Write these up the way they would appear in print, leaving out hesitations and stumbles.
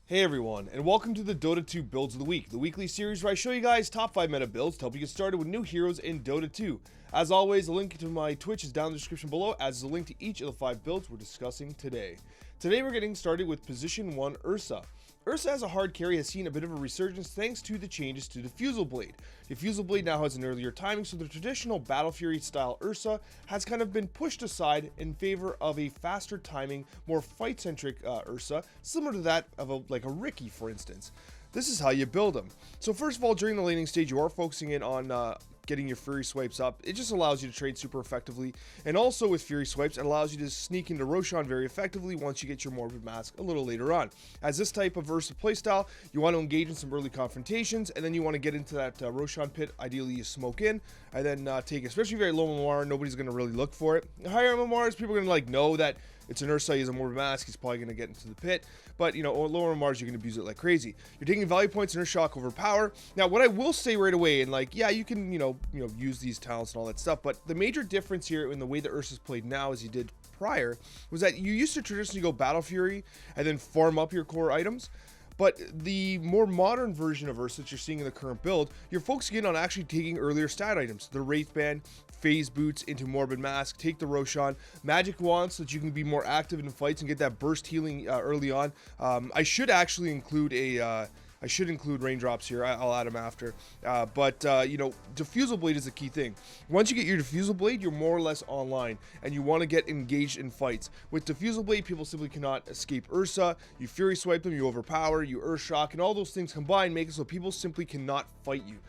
Hey everyone, and welcome to the Dota 2 Builds of the Week, the weekly series where I show you guys top 5 meta builds to help you get started with new heroes in Dota 2. As always, a link to my Twitch is down in the description below, as is a link to each of the 5 builds we're discussing today. Today we're getting started with Position 1 Ursa. Ursa as a hard carry has seen a bit of a resurgence thanks to the changes to Diffusal Blade. Diffusal Blade now has an earlier timing, so the traditional Battle Fury style Ursa has kind of been pushed aside in favor of a faster timing, more fight-centric Ursa, similar to that of a Riki, for instance. This is how you build them. So first of all, during the laning stage, you are focusing in on getting your Fury Swipes up. It just allows you to trade super effectively, and also with Fury Swipes, it allows you to sneak into Roshan very effectively once you get your Morbid Mask a little later on. As this type of Ursa playstyle, you want to engage in some early confrontations, and then you want to get into that Roshan pit. Ideally, you smoke in, and then take it. Especially very low MMR, nobody's going to really look for it. Higher MMRs, people are going to know that it's an Ursa, he has a Morbid Mask, he's probably going to get into the pit. But, lower Mars, you're going to abuse it like crazy. You're taking value points and Shock over power. Now, what I will say right away, and yeah, you can, use these talents and all that stuff, but the major difference here in the way the Ursa's played now as he did prior was that you used to traditionally go Battle Fury and then farm up your core items. But the more modern version of Ursa that you're seeing in the current build, you're focusing in on actually taking earlier stat items. The Wraith Band, Phase Boots into Morbid Mask, take the Roshan, Magic Wand so that you can be more active in fights and get that burst healing early on. I should actually include I should include Raindrops here. I'll add them after. Diffusal Blade is a key thing. Once you get your Diffusal Blade, you're more or less online, and you want to get engaged in fights. With Diffusal Blade, people simply cannot escape Ursa. You Fury Swipe them, you overpower, you Earth Shock, and all those things combined make it so people simply cannot fight you.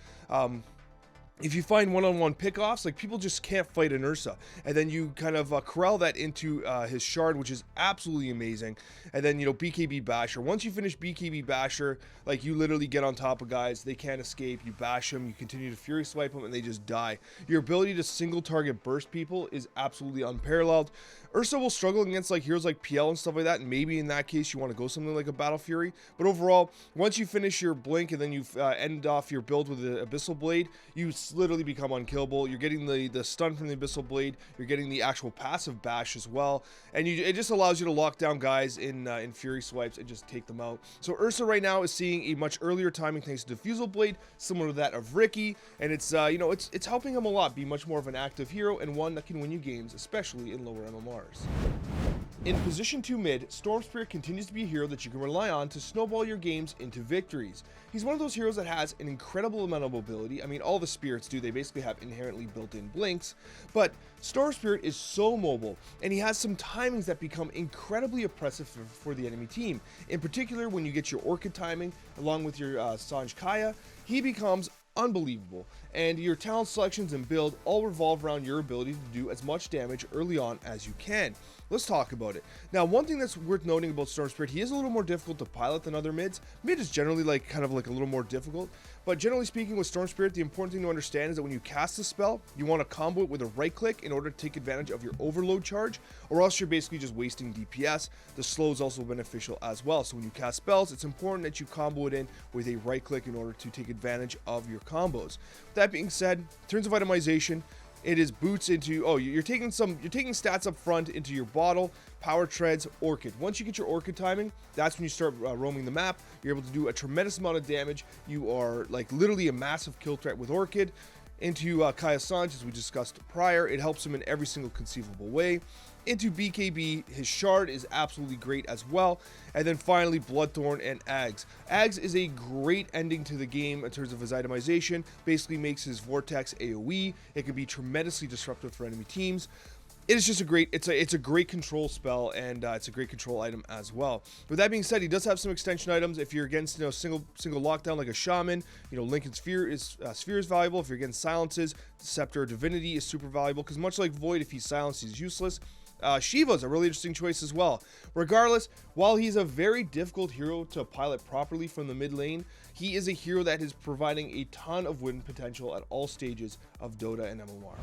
If you find one-on-one pickoffs, people just can't fight an Ursa, and then you kind of corral that into his shard, which is absolutely amazing. And then BKB Basher. Once you finish BKB Basher, you literally get on top of guys, they can't escape. You bash them, you continue to Fury Swipe them, and they just die. Your ability to single target burst people is absolutely unparalleled. Ursa will struggle against heroes like PL and stuff like that, and maybe in that case you want to go something like a Battle Fury. But overall, once you finish your blink and then you end off your build with the Abyssal Blade, you literally become unkillable. You're getting the stun from the Abyssal Blade, you're getting the actual passive bash as well, and it just allows you to lock down guys in Fury Swipes and just take them out. So Ursa right now is seeing a much earlier timing thanks to Diffusal Blade, similar to that of Riki, and it's it's helping him a lot be much more of an active hero and one that can win you games, especially in lower MMRs. In Position 2 mid, Storm Spirit continues to be a hero that you can rely on to snowball your games into victories. He's one of those heroes that has an incredible amount of mobility. I mean, all the spirits do, they basically have inherently built-in blinks, but Storm Spirit is so mobile, and he has some timings that become incredibly oppressive for the enemy team. In particular, when you get your Orchid timing, along with your Sanj Kaya, he becomes unbelievable, and your talent selections and build all revolve around your ability to do as much damage early on as you can. Let's talk about it. Now, one thing that's worth noting about Storm Spirit, he is a little more difficult to pilot than other mids. Mid is generally kind of a little more difficult, but generally speaking with Storm Spirit, the important thing to understand is that when you cast a spell, you want to combo it with a right click in order to take advantage of your overload charge, or else you're basically just wasting DPS. The slow is also beneficial as well, so when you cast spells, it's important that you combo it in with a right click in order to take advantage of your combos. That being said, in terms of itemization, it is boots into, you're taking stats up front into your bottle, power treads, Orchid. Once you get your Orchid timing, that's when you start roaming the map. You're able to do a tremendous amount of damage. You are literally a massive kill threat with Orchid. Into Kaya Sanj, as we discussed prior, it helps him in every single conceivable way. Into BKB, his shard is absolutely great as well. And then finally, Bloodthorn and Ags. Ags is a great ending to the game in terms of his itemization. Basically makes his Vortex AoE. It can be tremendously disruptive for enemy teams. It is just it's a great control spell, and it's a great control item as well. With that being said, he does have some extension items. If you're against single lockdown like a Shaman, Lincoln Sphere is valuable. If you're against silences, Scepter or Divinity is super valuable, because much like Void, if he's silenced, he's useless. Shiva's a really interesting choice as well. Regardless, while he's a very difficult hero to pilot properly from the mid lane, he is a hero that is providing a ton of win potential at all stages of Dota and MMR.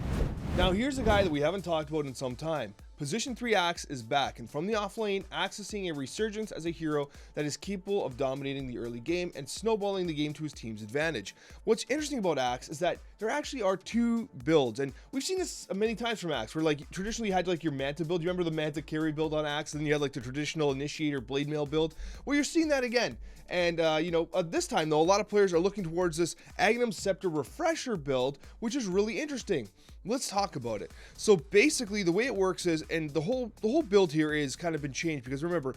Now here's a guy that we haven't talked about in some time. Position 3 Axe is back, and from the offlane, Axe is seeing a resurgence as a hero that is capable of dominating the early game and snowballing the game to his team's advantage. What's interesting about Axe is that there actually are two builds, and we've seen this many times from Axe, where like traditionally you had like your Manta build. You remember the Manta carry build on Axe, and then you had like the traditional Initiator Blade Mail build. Well, you're seeing that again. And, this time, though, a lot of players are looking towards this Aghanim Scepter Refresher build, which is really interesting. Let's talk about it. So basically, the way it works is, and the whole build here is kind of been changed, because remember,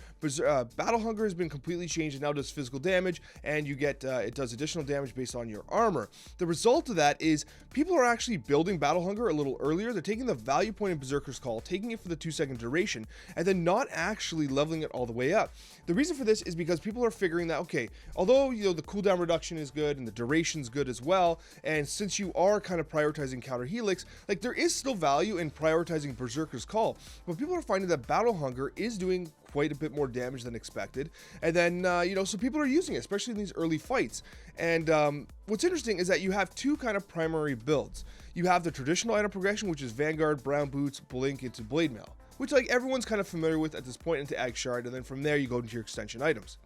Battle Hunger has been completely changed and now does physical damage, and you get, it does additional damage based on your armor. The result of that is people are actually building Battle Hunger a little earlier. They're taking the value point in Berserker's Call, taking it for the 2-second duration, and then not actually leveling it all the way up. The reason for this is because people are figuring that, okay, although, the cooldown reduction is good and the duration's good as well, and since you are kind of prioritizing counter helix, like there is still value in prioritizing Berserker's Call, but people are finding that Battle Hunger is doing quite a bit more damage than expected, and then, so people are using it, especially in these early fights. And what's interesting is that you have two kind of primary builds. You have the traditional item progression, which is Vanguard, Brown Boots, Blink into Blade Mail, which like everyone's kind of familiar with at this point, into Ag Shard, and then from there you go into your extension items.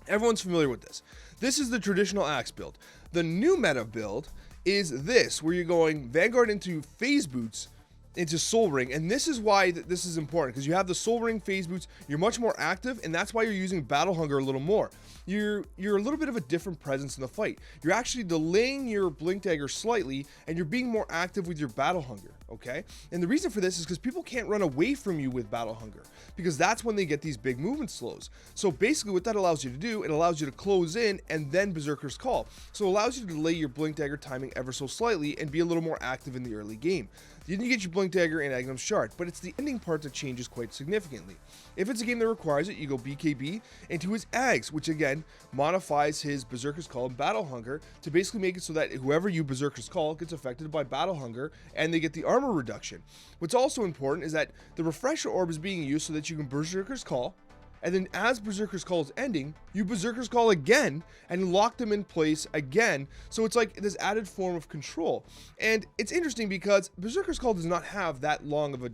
Everyone's familiar with this. This is the traditional Axe build. The new meta build is this, where you're going Vanguard into Phase Boots into Soul Ring, and this is why this is important, because you have the Soul Ring, Phase Boots, you're much more active, and that's why you're using Battle Hunger a little more. You're a little bit of a different presence in the fight. You're actually delaying your Blink Dagger slightly, and you're being more active with your Battle Hunger, okay? And the reason for this is because people can't run away from you with Battle Hunger, because that's when they get these big movement slows. So basically what that allows you to do, it allows you to close in and then Berserker's Call. So it allows you to delay your Blink Dagger timing ever so slightly and be a little more active in the early game. Then you get your Blink Dagger and Aghanim Shard, but it's the ending part that changes quite significantly. If it's a game that requires it, you go BKB into his Ags, which again modifies his Berserker's Call and Battle Hunger to basically make it so that whoever you Berserker's Call gets affected by Battle Hunger, and they get the armor reduction. What's also important is that the Refresher Orb is being used so that you can Berserker's Call, and then as Berserker's Call is ending, you Berserker's Call again and lock them in place again. So it's like this added form of control. And it's interesting because Berserker's Call does not have that long of a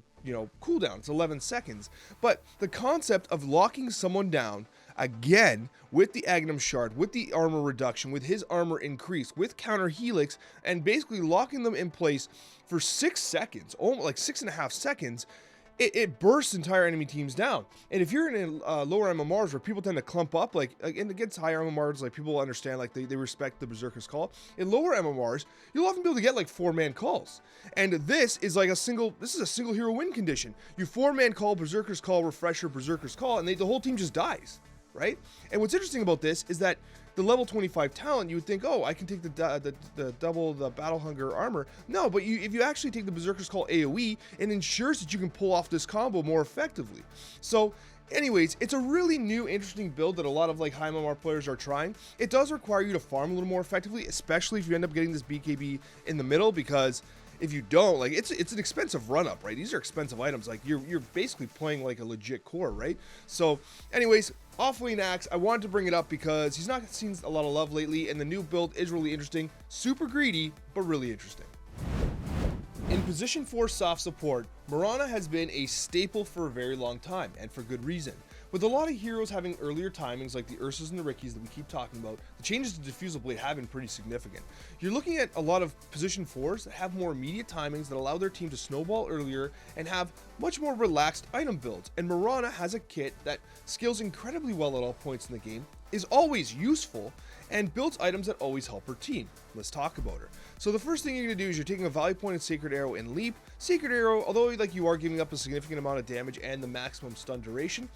cooldown. It's 11 seconds. But the concept of locking someone down again with the Aghanim Shard, with the armor reduction, with his armor increase, with counter helix, and basically locking them in place for 6 seconds, almost like 6.5 seconds, it bursts entire enemy teams down. And if you're in lower MMRs where people tend to clump up, and against higher MMRs, like people understand, like they respect the Berserker's Call. In lower MMRs, you'll often be able to get like 4-man calls. And this is a single hero win condition. You 4-man call, Berserker's Call, Refresher, Berserker's Call, and the whole team just dies, right? And what's interesting about this is that the level 25 talent, you would think, oh, I can take the double the Battle Hunger armor. No, but if you actually take the Berserker's Call AoE, it ensures that you can pull off this combo more effectively. So anyways, it's a really new, interesting build that a lot of like high MMR players are trying. It does require you to farm a little more effectively, especially if you end up getting this BKB in the middle, because if you don't, like, it's an expensive run-up, right? These are expensive items. Like, you're basically playing like a legit core, right? So anyways, Offlane Axe, I wanted to bring it up because he's not seen a lot of love lately, and the new build is really interesting. Super greedy, but really interesting. In position 4 soft support, Mirana has been a staple for a very long time, and for good reason. With a lot of heroes having earlier timings like the Ursas and the Rickys that we keep talking about, the changes to Diffusal Blade have been pretty significant. You're looking at a lot of position 4s that have more immediate timings that allow their team to snowball earlier and have much more relaxed item builds, and Mirana has a kit that scales incredibly well at all points in the game, is always useful, and builds items that always help her team. Let's talk about her. So the first thing you're going to do is you're taking a value point in Sacred Arrow and Leap. Sacred Arrow, although like you are giving up a significant amount of damage and the maximum stun duration,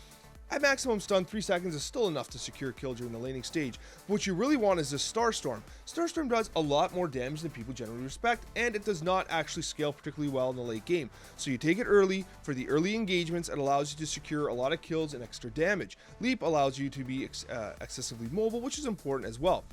at maximum stun, 3 seconds is still enough to secure a kill during the laning stage. But what you really want is this Starstorm. Starstorm does a lot more damage than people generally respect, and it does not actually scale particularly well in the late game. So you take it early for the early engagements. It allows you to secure a lot of kills and extra damage. Leap allows you to be excessively mobile, which is important as well.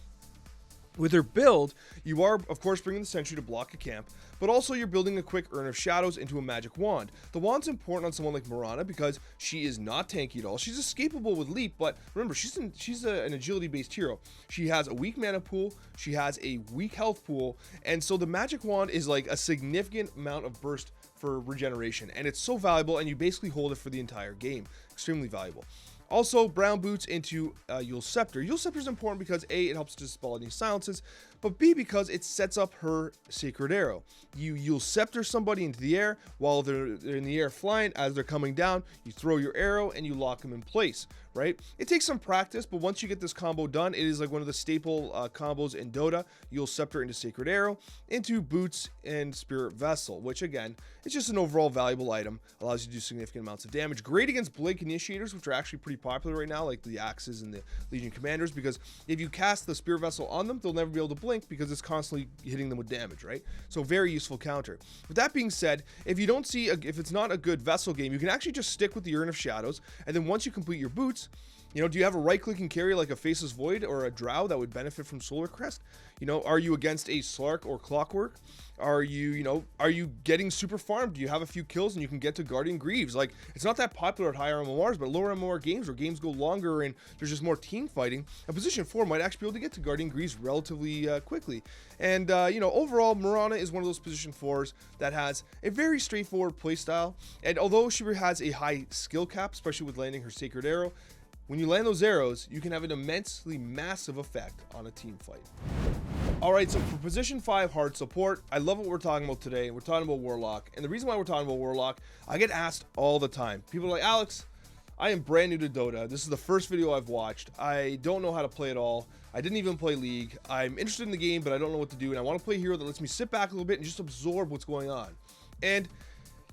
With her build, you are, of course, bringing the Sentry to block a camp, but also you're building a quick Urn of Shadows into a magic wand. The wand's important on someone like Mirana because she is not tanky at all. She's escapable with Leap, but remember, she's an agility-based hero. She has a weak mana pool, she has a weak health pool, and so the magic wand is like a significant amount of burst for regeneration, and it's so valuable, and you basically hold it for the entire game. Extremely valuable. Also, brown boots into Yule's Scepter. Yule's Scepter is important because A, it helps to dispel any silences, but B, because it sets up her Sacred Arrow. You'll Scepter somebody into the air while they're in the air flying. As they're coming down, you throw your arrow and you lock them in place, right? It takes some practice, but once you get this combo done, it is like one of the staple combos in Dota. You'll Scepter into Sacred Arrow, into Boots and Spirit Vessel, which again, it's just an overall valuable item. Allows you to do significant amounts of damage. Great against Blink Initiators, which are actually pretty popular right now, like the Axes and the Legion Commanders, because if you cast the Spirit Vessel on them, they'll never be able to blink because it's constantly hitting them with damage, right? So very useful counter. With that being said, if you don't see, if it's not a good Vessel game, you can actually just stick with the Urn of Shadows, and then once you complete your boots, you know, do you have a right-clicking carry like a Faceless Void or a Drow that would benefit from Solar Crest? You know, are you against a Slark or Clockwork? Are you getting super farmed? Do you have a few kills and you can get to Guardian Greaves? Like, it's not that popular at higher MMRs, but lower MMR games where games go longer and there's just more team fighting, a position 4 might actually be able to get to Guardian Greaves relatively quickly. And, you know, overall, Mirana is one of those position 4s that has a very straightforward playstyle. And although she has a high skill cap, especially with landing her Sacred Arrow, when you land those arrows, you can have an immensely massive effect on a team fight. Alright, so for position 5 hard support, I love what we're talking about today. We're talking about Warlock. And the reason why we're talking about Warlock, I get asked all the time. People are like, Alex, I am brand new to Dota. This is the first video I've watched. I don't know how to play at all. I didn't even play League. I'm interested in the game, but I don't know what to do. And I want to play a hero that lets me sit back a little bit and just absorb what's going on. And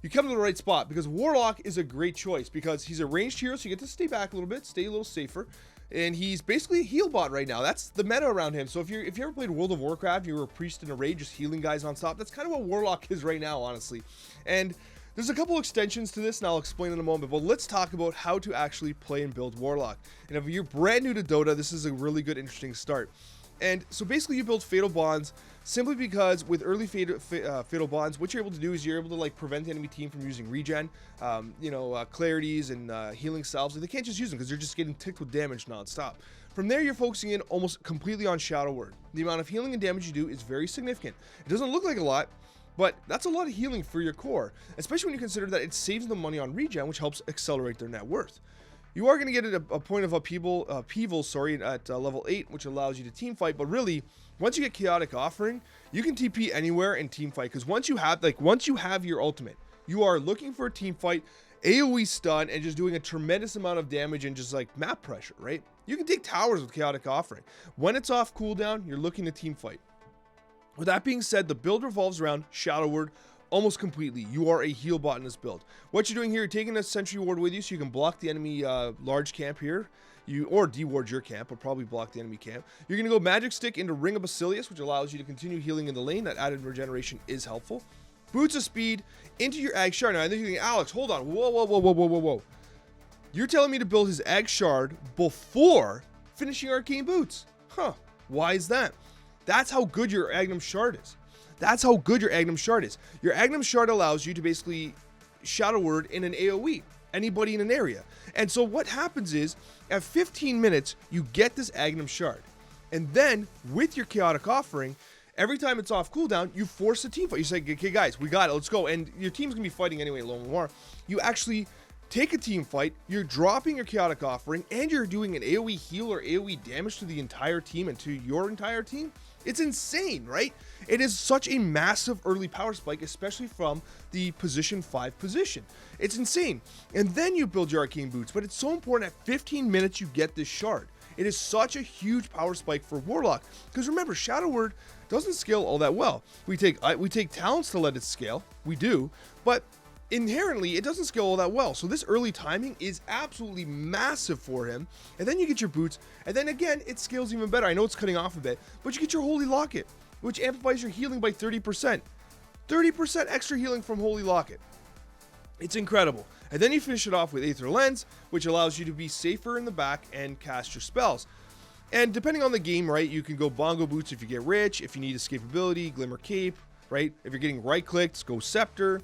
you come to the right spot because Warlock is a great choice because he's a ranged hero, so you get to stay back a little bit, stay a little safer. And he's basically a heal bot right now. That's the meta around him. So if you ever played World of Warcraft, you were a priest in a raid just healing guys on top, that's kind of what Warlock is right now, honestly. And there's a couple extensions to this, and I'll explain in a moment, but let's talk about how to actually play and build Warlock. And if you're brand new to Dota, this is a really good, interesting start. And so basically you build Fatal Bonds simply because with early Fatal Bonds, what you're able to do is you're able to like prevent the enemy team from using regen, clarities and healing salves. They can't just use them because they're just getting ticked with damage non-stop. From there, you're focusing in almost completely on Shadow Word. The amount of healing and damage you do is very significant. It doesn't look like a lot, but that's a lot of healing for your core, especially when you consider that it saves them money on regen, which helps accelerate their net worth. You are going to get a point of upheaval, at level 8, which allows you to team fight. But really, once you get Chaotic Offering, you can TP anywhere and team fight. Because once you have your ultimate, you are looking for a team fight, AoE stun, and just doing a tremendous amount of damage and just like map pressure, right? You can take towers with Chaotic Offering. When it's off cooldown, you're looking to team fight. With that being said, the build revolves around Shadow Word almost completely. You are a heal bot in this build. What you're doing here, you're taking a Sentry Ward with you so you can block the enemy large camp here. Or deward your camp, but probably block the enemy camp. You're going to go Magic Stick into Ring of Basilius, which allows you to continue healing in the lane. That added regeneration is helpful. Boots of Speed into your Ag Shard. Now, I think you're thinking, Alex, hold on. Whoa. You're telling me to build his Ag Shard before finishing Arcane Boots. Huh. Why is that? That's how good your Agnum Shard is. That's how good your Agnum Shard is. Your Agnum Shard allows you to basically Shadow Word in an AoE, anybody in an area. And so what happens is, at 15 minutes, you get this Agnum Shard. And then, with your Chaotic Offering, every time it's off cooldown, you force a team fight. You say, okay guys, we got it, let's go. And your team's going to be fighting anyway, Lone War. You actually take a team fight, you're dropping your Chaotic Offering, and you're doing an AoE heal or AoE damage to the entire team and to your entire team. It's insane, right? It is such a massive early power spike, especially from the position 5 position. It's insane. And then you build your Arcane Boots, but it's so important at 15 minutes you get this shard. It is such a huge power spike for Warlock. Because remember, Shadow Word doesn't scale all that well. We take talents to let it scale. We do. But inherently, it doesn't scale all that well. So this early timing is absolutely massive for him. And then you get your boots. And then again, it scales even better. I know it's cutting off a bit, but you get your Holy Locket, which amplifies your healing by 30%. 30% extra healing from Holy Locket. It's incredible. And then you finish it off with Aether Lens, which allows you to be safer in the back and cast your spells. And depending on the game, right, you can go bongo boots if you get rich, if you need escapability, glimmer cape, right? If you're getting right clicked, go scepter.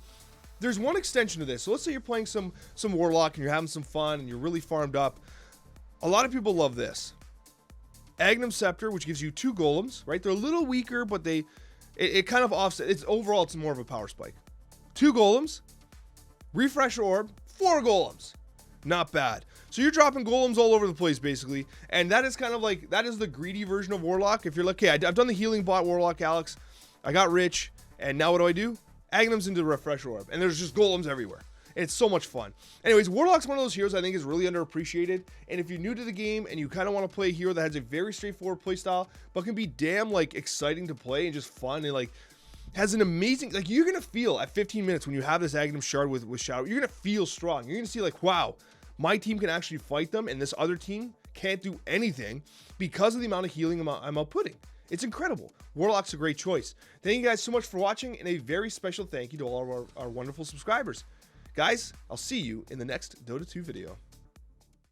There's one extension to this. So let's say you're playing some warlock and you're having some fun and you're really farmed up. A lot of people love this. Agnum Scepter, which gives you 2 golems, right? They're a little weaker, but it kind of offsets. Overall, it's more of a power spike. 2 golems, refresh orb, 4 golems. Not bad. So you're dropping golems all over the place, basically. And that is kind of like, that is the greedy version of Warlock. If you're like, okay, I've done the healing bot Warlock, Alex. I got rich. And now what do? Agnum's into the refresh orb. And there's just golems everywhere. It's so much fun. Anyways, Warlock's one of those heroes I think is really underappreciated. And if you're new to the game and you kind of want to play a hero that has a very straightforward playstyle, but can be damn like exciting to play and just fun and like has an amazing, like you're going to feel at 15 minutes when you have this Agnum Shard with Shadow, you're going to feel strong. You're going to see like, wow, my team can actually fight them and this other team can't do anything because of the amount of healing I'm outputting. It's incredible. Warlock's a great choice. Thank you guys so much for watching, and a very special thank you to all of our wonderful subscribers. Guys, I'll see you in the next Dota 2 video.